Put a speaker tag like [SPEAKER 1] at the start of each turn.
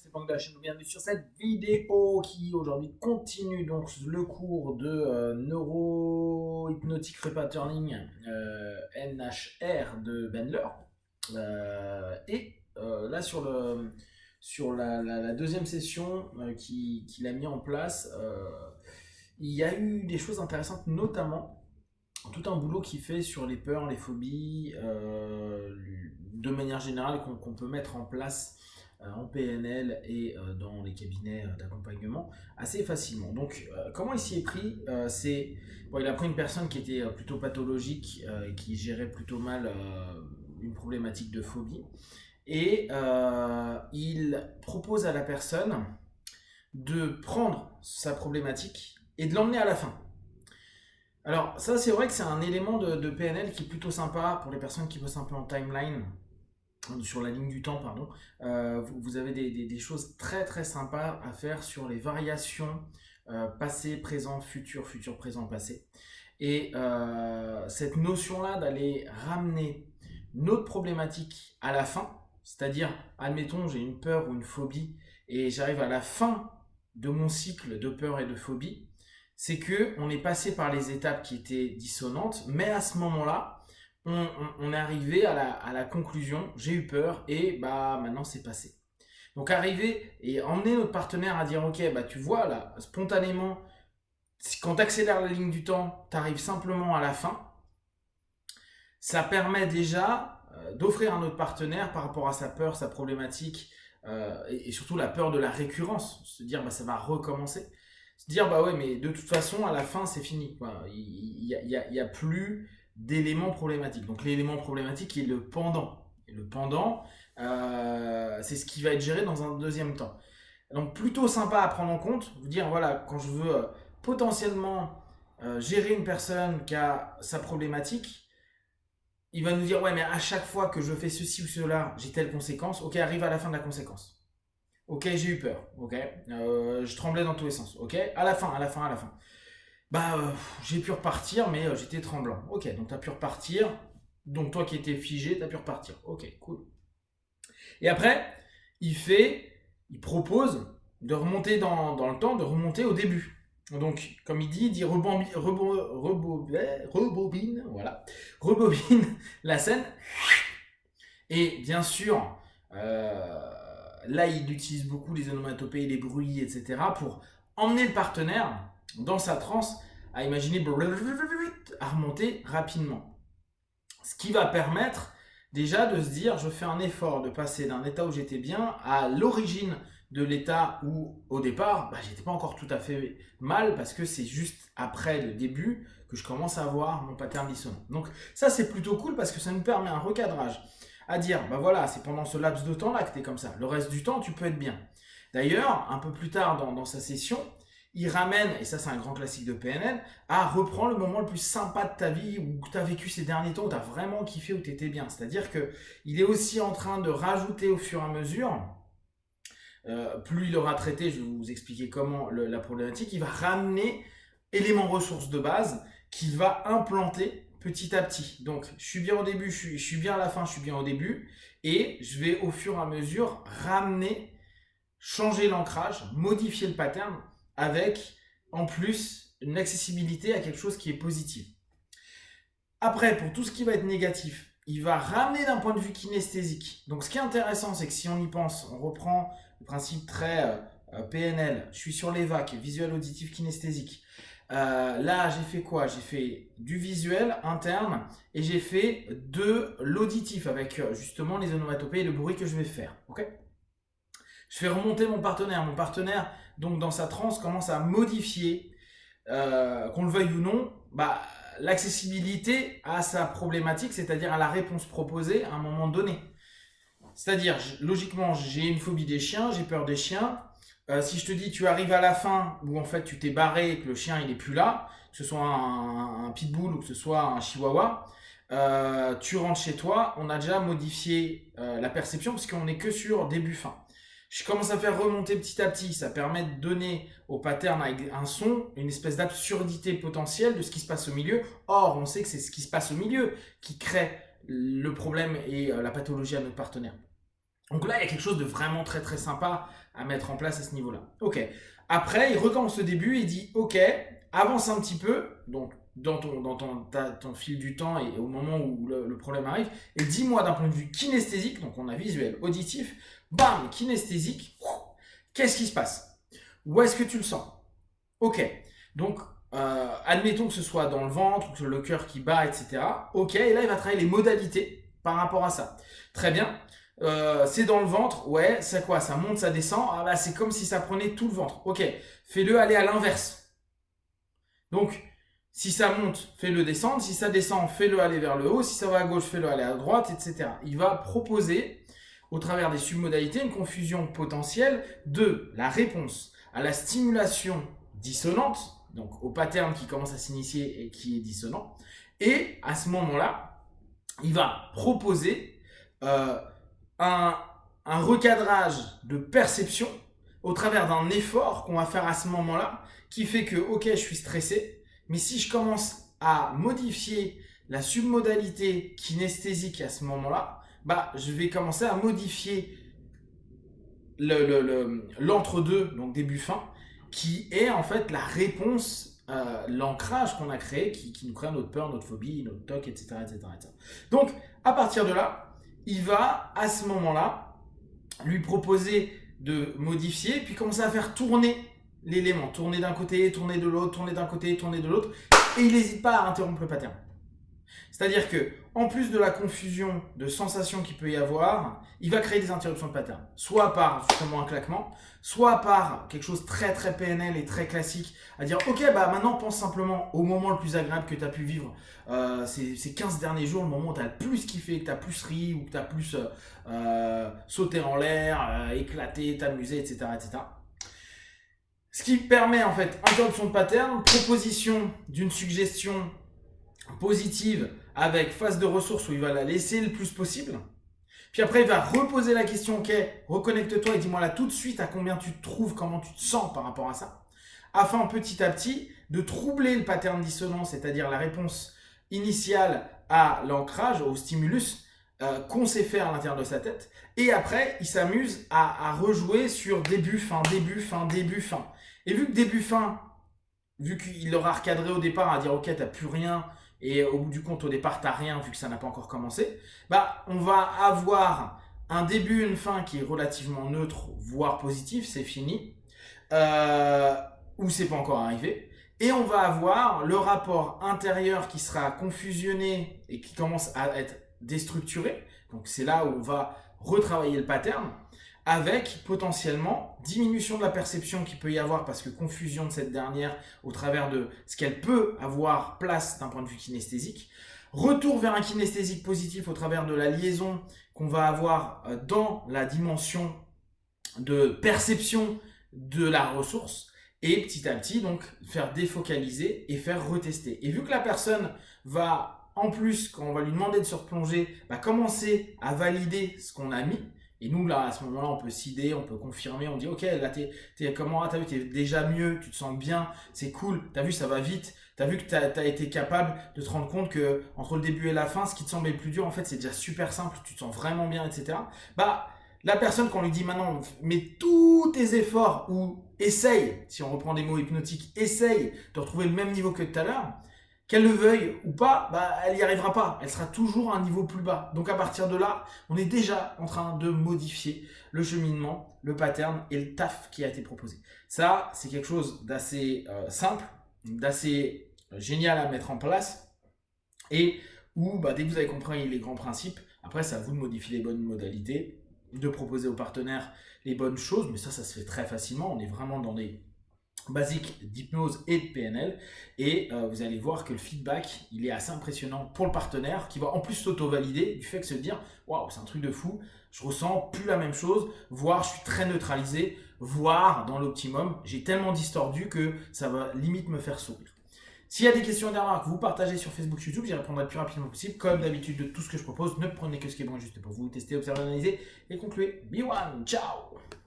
[SPEAKER 1] c'est Panda, bienvenue sur cette vidéo qui aujourd'hui continue donc le cours de neuro-hypnotic repatterning NHR de Bandler. Là sur la deuxième session qu'il a mis en place, il y a eu des choses intéressantes, notamment tout un boulot qu'il fait sur les peurs, les phobies, de manière générale qu'on peut mettre en place en PNL et dans les cabinets d'accompagnement assez facilement. Donc comment il s'y est pris, il a pris une personne qui était plutôt pathologique et qui gérait plutôt mal une problématique de phobie, et il propose à la personne de prendre sa problématique et de l'emmener à la fin. Alors ça, c'est vrai que c'est un élément de PNL qui est plutôt sympa pour les personnes qui bossent un peu en timeline, sur la ligne du temps, pardon. Vous avez des choses très très sympas à faire sur les variations passé, présent, futur, futur, présent, passé. Et cette notion-là d'aller ramener notre problématique à la fin, c'est-à-dire, admettons, j'ai une peur ou une phobie et j'arrive à la fin de mon cycle de peur et de phobie, c'est que on est passé par les étapes qui étaient dissonantes, mais à ce moment-là, on est arrivé à la conclusion, j'ai eu peur et bah maintenant c'est passé. Donc arriver et emmener notre partenaire à dire ok, bah tu vois là, spontanément, quand tu accélères la ligne du temps, tu arrives simplement à la fin, ça permet déjà d'offrir à notre partenaire par rapport à sa peur, sa problématique, et surtout la peur de la récurrence, se dire bah ça va recommencer. Se dire bah ouais, mais de toute façon à la fin c'est fini, quoi. Il y a plus d'éléments problématiques. Donc l'élément problématique est le pendant. Et le pendant, c'est ce qui va être géré dans un deuxième temps. Donc plutôt sympa à prendre en compte, vous dire voilà, quand je veux potentiellement gérer une personne qui a sa problématique, il va nous dire ouais, mais à chaque fois que je fais ceci ou cela, j'ai telle conséquence. Ok, arrive à la fin de la conséquence. Ok, j'ai eu peur. Ok, je tremblais dans tous les sens. Ok, à la fin. Bah, j'ai pu repartir, mais j'étais tremblant. Ok, donc t'as pu repartir. Donc toi qui étais figé, t'as pu repartir. Ok, cool. Et après, il propose de remonter dans le temps, de remonter au début. Donc, comme il dit rebobine, voilà, rebobine la scène. Et bien sûr, là, il utilise beaucoup les onomatopées, les bruits, etc. pour emmener le partenaire dans sa transe à imaginer, à remonter rapidement. Ce qui va permettre déjà de se dire, je fais un effort de passer d'un état où j'étais bien à l'origine de l'état où, au départ, bah, j'étais pas encore tout à fait mal, parce que c'est juste après le début que je commence à avoir mon pattern dissonant. Donc ça, c'est plutôt cool parce que ça nous permet un recadrage à dire, bah voilà, c'est pendant ce laps de temps-là que tu es comme ça. Le reste du temps, tu peux être bien. D'ailleurs, un peu plus tard dans sa session, il ramène, et ça c'est un grand classique de PNL, à reprendre le moment le plus sympa de ta vie, où tu as vécu ces derniers temps, où tu as vraiment kiffé, où tu étais bien. C'est-à-dire qu'il est aussi en train de rajouter au fur et à mesure, plus il aura traité, je vais vous expliquer comment la problématique, il va ramener éléments ressources de base qu'il va implanter petit à petit. Donc, je suis bien au début, je suis bien à la fin, je suis bien au début, et je vais au fur et à mesure ramener, changer l'ancrage, modifier le pattern, avec en plus une accessibilité à quelque chose qui est positif. Après, pour tout ce qui va être négatif, il va ramener d'un point de vue kinesthésique. Donc ce qui est intéressant, c'est que si on y pense, on reprend le principe très PNL, je suis sur les VAC, visuel, auditif, kinesthésique. Là, j'ai fait quoi? J'ai fait du visuel interne et j'ai fait de l'auditif avec justement les onomatopées et le bruit que je vais faire. Ok, je fais remonter mon partenaire. Mon partenaire, donc dans sa transe, commence à modifier, qu'on le veuille ou non, bah, l'accessibilité à sa problématique, c'est-à-dire à la réponse proposée à un moment donné. C'est-à-dire, logiquement, j'ai une phobie des chiens, j'ai peur des chiens. Si je te dis, tu arrives à la fin où en fait tu t'es barré et que le chien il est plus là, que ce soit un pitbull ou que ce soit un chihuahua, tu rentres chez toi, on a déjà modifié la perception parce qu'on n'est que sur début-fin. Je commence à faire remonter petit à petit, ça permet de donner au pattern avec un son une espèce d'absurdité potentielle de ce qui se passe au milieu. Or, on sait que c'est ce qui se passe au milieu qui crée le problème et la pathologie à notre partenaire. Donc là, il y a quelque chose de vraiment très très sympa à mettre en place à ce niveau-là. Ok. Après, il recommence le début et il dit ok, avance un petit peu, donc ton fil du temps et au moment où le problème arrive, et dis-moi d'un point de vue kinesthésique, donc on a visuel, auditif, bam, kinesthésique, qu'est-ce qui se passe? Où est-ce que tu le sens? Ok. Donc, admettons que ce soit dans le ventre, que le cœur qui bat, etc. Ok, et là, il va travailler les modalités par rapport à ça. Très bien. C'est dans le ventre, ouais, c'est quoi? Ça monte, ça descend. Ah bah, c'est comme si ça prenait tout le ventre. Ok, fais-le aller à l'inverse. Donc, si ça monte, fais-le descendre. Si ça descend, fais-le aller vers le haut. Si ça va à gauche, fais-le aller à droite, etc. Il va proposer, au travers des submodalités, une confusion potentielle de la réponse à la stimulation dissonante, donc au pattern qui commence à s'initier et qui est dissonant. Et à ce moment-là, il va proposer un recadrage de perception au travers d'un effort qu'on va faire à ce moment-là qui fait que, ok, je suis stressé, mais si je commence à modifier la submodalité kinesthésique à ce moment-là, bah, je vais commencer à modifier l'entre-deux, donc début-fin, qui est en fait la réponse, l'ancrage qu'on a créé, qui nous crée notre peur, notre phobie, notre toc, etc., etc., etc. Donc, à partir de là, il va, à ce moment-là, lui proposer de modifier, puis commencer à faire tourner l'élément. Tourner d'un côté, tourner de l'autre, tourner d'un côté, tourner de l'autre. Et il n'hésite pas à interrompre le pattern. C'est-à-dire que, en plus de la confusion de sensations qu'il peut y avoir, il va créer des interruptions de pattern. Soit par justement un claquement, soit par quelque chose très très PNL et très classique, à dire ok, bah maintenant pense simplement au moment le plus agréable que tu as pu vivre ces 15 derniers jours, le moment où tu as le plus kiffé, que tu as plus ri ou que tu as plus sauté en l'air, éclaté, t'amusé, etc., etc. Ce qui permet en fait interruption de pattern, proposition d'une suggestion positive avec phase de ressources où il va la laisser le plus possible. Puis après, il va reposer la question, ok, reconnecte-toi et dis-moi là tout de suite à combien tu te trouves, comment tu te sens par rapport à ça, afin petit à petit de troubler le pattern dissonant, c'est-à-dire la réponse initiale à l'ancrage, au stimulus qu'on sait faire à l'intérieur de sa tête. Et après, il s'amuse à rejouer sur début, fin, début, fin, début, fin. Et vu que début, fin, vu qu'il l'aura recadré au départ à dire ok, t'as plus rien, et au bout du compte, au départ, t'as rien vu que ça n'a pas encore commencé, bah, on va avoir un début, une fin qui est relativement neutre, voire positif, c'est fini, ou c'est pas encore arrivé. Et on va avoir le rapport intérieur qui sera confusionné et qui commence à être déstructuré. Donc c'est là où on va retravailler le pattern avec potentiellement diminution de la perception qu'il peut y avoir parce que confusion de cette dernière au travers de ce qu'elle peut avoir place d'un point de vue kinesthésique. Retour vers un kinesthésique positif au travers de la liaison qu'on va avoir dans la dimension de perception de la ressource et petit à petit donc faire défocaliser et faire retester. Et vu que la personne va en plus, quand on va lui demander de se replonger, va commencer à valider ce qu'on a mis. Et nous, là, à ce moment-là, on peut cider, on peut confirmer, on dit, ok, là, t'es comment, t'as vu, t'es déjà mieux, tu te sens bien, c'est cool, t'as vu, ça va vite, t'as vu que t'as été capable de te rendre compte que entre le début et la fin, ce qui te semblait le plus dur, en fait, c'est déjà super simple, tu te sens vraiment bien, etc. Bah, la personne, quand on lui dit maintenant, mets tous tes efforts ou essaye, si on reprend des mots hypnotiques, essaye de retrouver le même niveau que tout à l'heure, qu'elle le veuille ou pas, bah, elle n'y arrivera pas. Elle sera toujours à un niveau plus bas. Donc à partir de là, on est déjà en train de modifier le cheminement, le pattern et le taf qui a été proposé. Ça, c'est quelque chose d'assez simple, d'assez génial à mettre en place et où, bah, dès que vous avez compris les grands principes, après, c'est à vous de modifier les bonnes modalités, de proposer aux partenaires les bonnes choses, mais ça se fait très facilement. On est vraiment dans des basique d'hypnose et de PNL et vous allez voir que le feedback il est assez impressionnant pour le partenaire qui va en plus s'auto-valider du fait que se dire waouh, c'est un truc de fou, je ressens plus la même chose, voire je suis très neutralisé, voire dans l'optimum j'ai tellement distordu que ça va limite me faire sourire. S'il y a des questions et des remarques, vous partagez sur Facebook, YouTube, j'y répondrai le plus rapidement possible. Comme d'habitude de tout ce que je propose, ne prenez que ce qui est bon juste pour vous, testez, observez, analysez et concluez. Be one, ciao.